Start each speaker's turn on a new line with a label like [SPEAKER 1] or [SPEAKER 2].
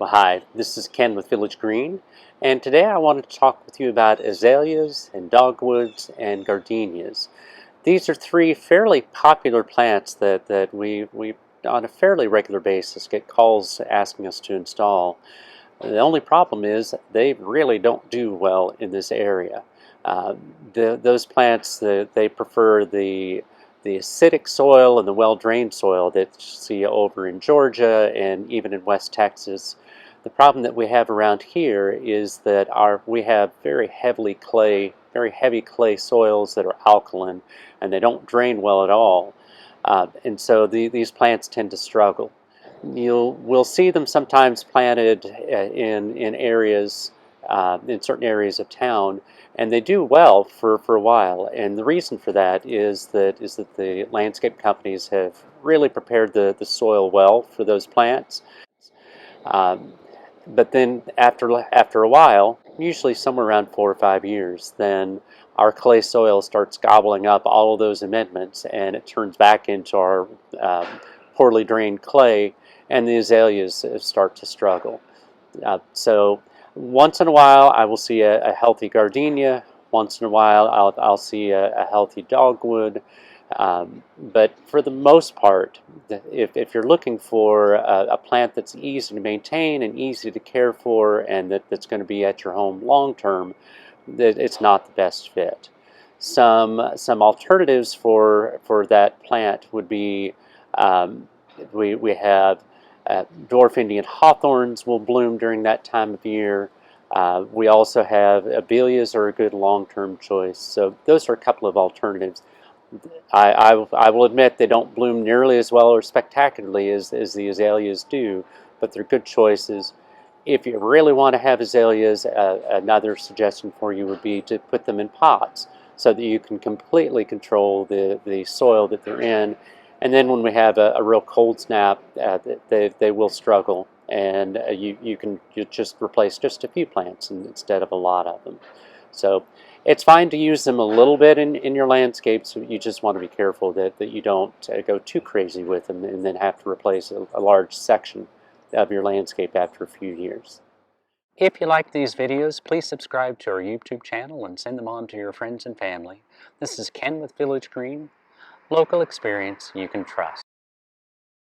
[SPEAKER 1] Well, hi, this is Ken with Village Green, and today I wanted to talk with you about azaleas and dogwoods and gardenias. These are three fairly popular plants that we on a fairly regular basis get calls asking us to install. The only problem is they really don't do well in this area. Uh, those plants, they prefer the acidic soil and the well-drained soil that you see over in Georgia and even in West Texas. The problem that we have around here is that we have very heavy clay soils that are alkaline, and they don't drain well at all. And so these plants tend to struggle. We'll see them sometimes planted in areas, in certain areas of town, and they do well for a while. And the reason for that is that the landscape companies have really prepared the soil well for those plants. Um, but then after a while, usually somewhere around 4 or 5 years, then our clay soil starts gobbling up all of those amendments, and it turns back into our poorly drained clay, and the azaleas start to struggle. So once in a while, I will see a healthy gardenia. Once in a while, I'll see a healthy dogwood. But for the most part, if you're looking for a plant that's easy to maintain and easy to care for, and that's going to be at your home long term, it's not the best fit. Some alternatives for that plant would be we have dwarf Indian hawthorns will bloom during that time of year. We also have abelias are a good long-term choice. So those are a couple of alternatives. I will admit they don't bloom nearly as well or spectacularly as the azaleas do, but they're good choices. If you really want to have azaleas, another suggestion for you would be to put them in pots so that you can completely control the soil that they're in. And then when we have a real cold snap, they will struggle, and you just replace just a few plants instead of a lot of them. So it's fine to use them a little bit in your landscapes. You just want to be careful that you don't go too crazy with them and then have to replace a large section of your landscape after a few years. If you like these videos, please subscribe to our YouTube channel and send them on to your friends and family. This is Ken with Village Green, local experience you can trust.